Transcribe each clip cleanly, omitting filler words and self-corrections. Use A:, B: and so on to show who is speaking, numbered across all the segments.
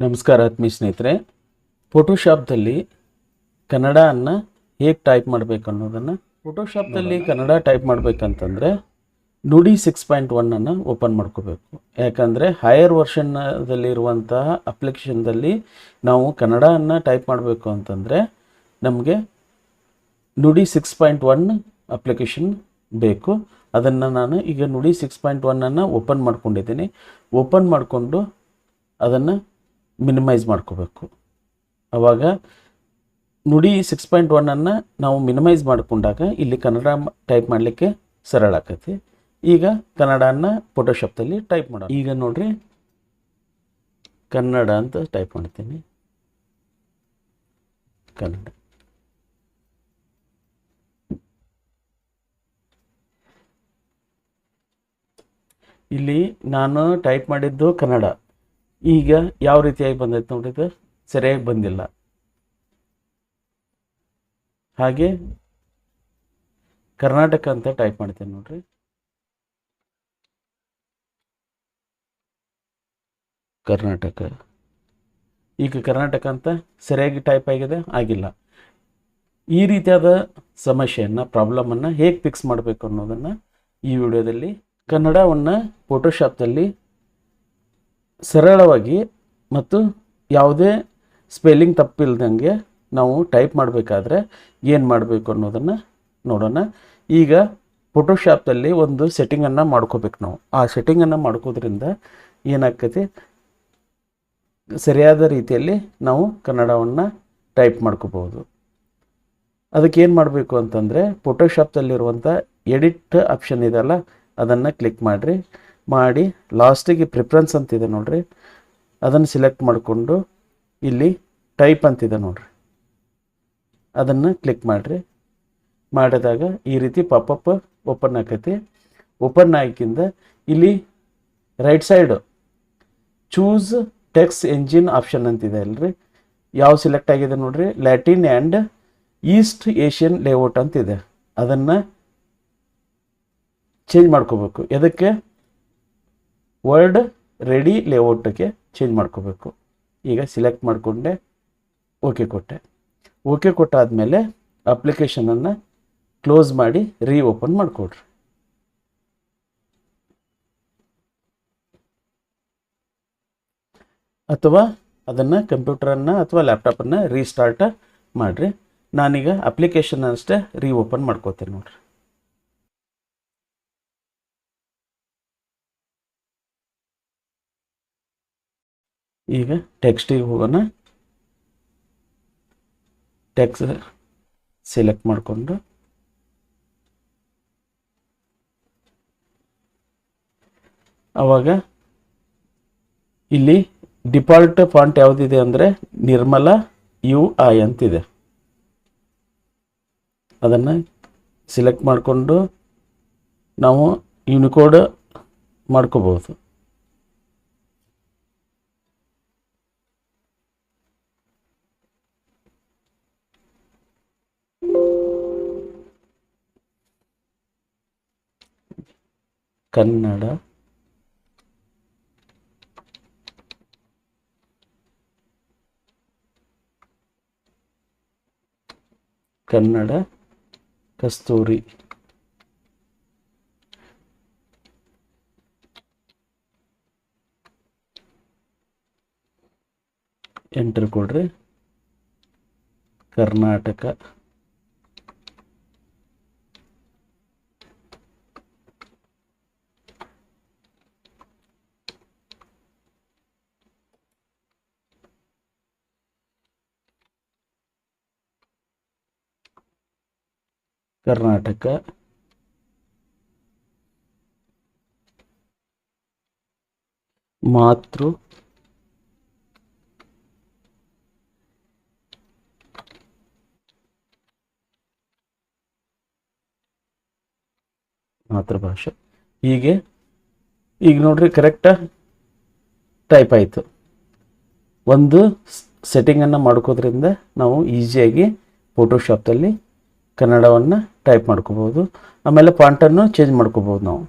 A: ನಮಸ್ಕಾರ ಆತ್ಮೀಯ ಸ್ನೇಹಿತರೆ, ಫೋಟೋಶಾಪ್ದಲ್ಲಿ ಕನ್ನಡವನ್ನು ಹೇಗೆ ಟೈಪ್ ಮಾಡಬೇಕು ಅನ್ನೋದನ್ನು ಫೋಟೋಶಾಪ್ದಲ್ಲಿ ಕನ್ನಡ ಟೈಪ್ ಮಾಡಬೇಕಂತಂದರೆ ನುಡಿ 6.1 ಓಪನ್ ಮಾಡ್ಕೋಬೇಕು. ಯಾಕಂದರೆ ಹೈಯರ್ ವರ್ಷನ್ನದಲ್ಲಿರುವಂತಹ ಅಪ್ಲಿಕೇಶನ್ದಲ್ಲಿ ನಾವು ಕನ್ನಡವನ್ನು ಟೈಪ್ ಮಾಡಬೇಕು ಅಂತಂದರೆ ನಮಗೆ ನುಡಿ 6.1 ಅಪ್ಲಿಕೇಶನ್ ಬೇಕು. ಅದನ್ನು ನಾನು ಈಗ ನುಡಿ 6.1 ಓಪನ್ ಮಾಡ್ಕೊಂಡಿದ್ದೀನಿ. ಓಪನ್ ಮಾಡಿಕೊಂಡು ಅದನ್ನು ಮಿನಿಮೈಸ್ ಮಾಡ್ಕೋಬೇಕು. ಆವಾಗ ನುಡಿ 6.1 ನಾವು ಮಿನಿಮೈಸ್ ಮಾಡಿಕೊಂಡಾಗ ಇಲ್ಲಿ ಕನ್ನಡ ಟೈಪ್ ಮಾಡಲಿಕ್ಕೆ ಸರಳ ಆಕೈತಿ. ಈಗ ಕನ್ನಡನ ಫೋಟೋಶಾಪ್ದಲ್ಲಿ ಟೈಪ್ ಮಾಡೋಣ. ಈಗ ನೋಡ್ರಿ, ಕನ್ನಡ ಅಂತ ಟೈಪ್ ಮಾಡ್ತೀನಿ. ಕನ್ನಡ ಇಲ್ಲಿ ನಾನು ಟೈಪ್ ಮಾಡಿದ್ದು ಕನ್ನಡ. ಈಗ ಯಾವ ರೀತಿಯಾಗಿ ಬಂದೈತೆ ನೋಡಿದ್ರೆ ಸರಿಯಾಗಿ ಬಂದಿಲ್ಲ. ಹಾಗೆ ಕರ್ನಾಟಕ ಅಂತ ಟೈಪ್ ಮಾಡ್ತೇನೆ ನೋಡ್ರಿ. ಕರ್ನಾಟಕ, ಈಗ ಕರ್ನಾಟಕ ಅಂತ ಸರಿಯಾಗಿ ಟೈಪ್ ಆಗಿಲ್ಲ. ಈ ರೀತಿಯಾದ ಸಮಸ್ಯೆಯನ್ನು, ಪ್ರಾಬ್ಲಮನ್ನು ಹೇಗೆ ಫಿಕ್ಸ್ ಮಾಡಬೇಕು ಅನ್ನೋದನ್ನು ಈ ವಿಡಿಯೋದಲ್ಲಿ, ಕನ್ನಡವನ್ನು ಫೋಟೋಶಾಪ್ದಲ್ಲಿ ಸರಳವಾಗಿ ಮತ್ತು ಯಾವುದೇ ಸ್ಪೆಲ್ಲಿಂಗ್ ತಪ್ಪಿಲ್ದಂಗೆ ನಾವು ಟೈಪ್ ಮಾಡಬೇಕಾದ್ರೆ ಏನು ಮಾಡಬೇಕು ಅನ್ನೋದನ್ನು ನೋಡೋಣ. ಈಗ ಫೋಟೋಶಾಪ್ದಲ್ಲಿ ಒಂದು ಸೆಟ್ಟಿಂಗನ್ನು ಮಾಡ್ಕೋಬೇಕು ನಾವು. ಆ ಸೆಟ್ಟಿಂಗನ್ನು ಮಾಡ್ಕೋದ್ರಿಂದ ಏನಾಗ್ತೈತಿ, ಸರಿಯಾದ ರೀತಿಯಲ್ಲಿ ನಾವು ಕನ್ನಡವನ್ನು ಟೈಪ್ ಮಾಡ್ಕೋಬೋದು. ಅದಕ್ಕೆ ಏನು ಮಾಡಬೇಕು ಅಂತಂದರೆ, ಫೋಟೋಶಾಪ್ದಲ್ಲಿರುವಂಥ ಎಡಿಟ್ ಆಪ್ಷನ್ ಇದೆಯಲ್ಲ, ಅದನ್ನು ಕ್ಲಿಕ್ ಮಾಡಿ ಲಾಸ್ಟಿಗೆ ಪ್ರಿಫರೆನ್ಸ್ ಅಂತಿದೆ ನೋಡ್ರಿ, ಅದನ್ನು ಸಿಲೆಕ್ಟ್ ಮಾಡಿಕೊಂಡು ಇಲ್ಲಿ ಟೈಪ್ ಅಂತಿದೆ ನೋಡ್ರಿ, ಅದನ್ನು ಕ್ಲಿಕ್ ಮಾಡಿದಾಗ ಈ ರೀತಿ ಪಾಪಪ್ ಓಪನ್ ಆಕೈತಿ. ಓಪನ್ ಆಗಿಂದ ಇಲ್ಲಿ right side choose text engine option ಅಂತಿದೆ ಅಲ್ರಿ, ಯಾವ ಸಿಲೆಕ್ಟ್ ಆಗಿದೆ ನೋಡ್ರಿ, Latin and East Asian layout ಅಂತಿದೆ. ಅದನ್ನು ಚೇಂಜ್ ಮಾಡ್ಕೋಬೇಕು. ಎದಕ್ಕೆ? ವರ್ಡ್ ರೆಡಿ ಲೇಔಟ್ಗೆ ಚೇಂಜ್ ಮಾಡ್ಕೋಬೇಕು. ಈಗ ಸಿಲೆಕ್ಟ್ ಮಾಡಿಕೊಂಡೆ, ಓಕೆ ಕೊಟ್ಟೆ. ಓಕೆ ಕೊಟ್ಟಾದಮೇಲೆ ಅಪ್ಲಿಕೇಶನನ್ನು ಕ್ಲೋಸ್ ಮಾಡಿ ಓಪನ್ ಮಾಡಿಕೊಡ್ರಿ. ಅಥವಾ ಅದನ್ನು ಕಂಪ್ಯೂಟರನ್ನು ಅಥವಾ ಲ್ಯಾಪ್ಟಾಪನ್ನು ರೀಸ್ಟಾರ್ಟ್ ಮಾಡಿರಿ. ನಾನೀಗ ಅಪ್ಲಿಕೇಶನ್ ಅಷ್ಟೇ ಓಪನ್ ಮಾಡ್ಕೋತೇನೆ ನೋಡ್ರಿ. ಈಗ ಟೆಕ್ಸ್ಟಿಗೆ ಹೋಗೋಣ. ಟೆಕ್ಸ್ಟ್ ಸೆಲೆಕ್ಟ್ ಮಾಡಿಕೊಂಡು ಆವಾಗ ಇಲ್ಲಿ ಡಿಫಾಲ್ಟ್ ಫಾಂಟ್ ಯಾವುದಿದೆ ಅಂದರೆ ನಿರ್ಮಲ UI ಅಂತಿದೆ. ಅದನ್ನು ಸಿಲೆಕ್ಟ್ ಮಾಡಿಕೊಂಡು ನಾವು ಯೂನಿಕೋಡ್ ಮಾಡ್ಕೋಬೋದು. ಕನ್ನಡ ಕಸ್ತೂರಿ ಎಂಟರ್ ಕೊಡ್ರಿ. ಕರ್ನಾಟಕ ಮಾತೃಭಾಷೆ ಹೀಗೆ. ಈಗ ನೋಡ್ರಿ, ಕರೆಕ್ಟ ಟೈಪ್ ಆಯಿತು. ಒಂದು ಸೆಟ್ಟಿಂಗನ್ನು ಮಾಡ್ಕೋದ್ರಿಂದ ನಾವು ಈಸಿಯಾಗಿ ಫೋಟೋಶಾಪ್ದಲ್ಲಿ ಕನ್ನಡವನ್ನು ಟೈಪ್ ಮಾಡ್ಕೋಬೋದು. ಆಮೇಲೆ ಫಾಂಟನ್ನು ಚೇಂಜ್ ಮಾಡ್ಕೋಬೋದು ನಾವು.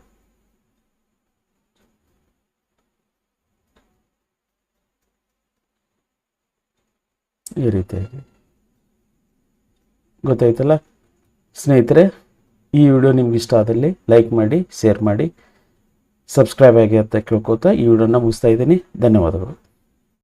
A: ಈ ರೀತಿಯಾಗಿ. ಗೊತ್ತಾಯ್ತಲ್ಲ ಸ್ನೇಹಿತರೆ, ಈ ವಿಡಿಯೋ ನಿಮ್ಗೆ ಇಷ್ಟ ಆದಲ್ಲಿ ಲೈಕ್ ಮಾಡಿ, ಶೇರ್ ಮಾಡಿ, ಸಬ್ಸ್ಕ್ರೈಬ್ ಆಗಿ ಅಂತ ಕೇಳ್ಕೊತಾ ಈ ವಿಡಿಯೋನ ಮುಗಿಸ್ತಾ ಇದ್ದೀನಿ. ಧನ್ಯವಾದಗಳು.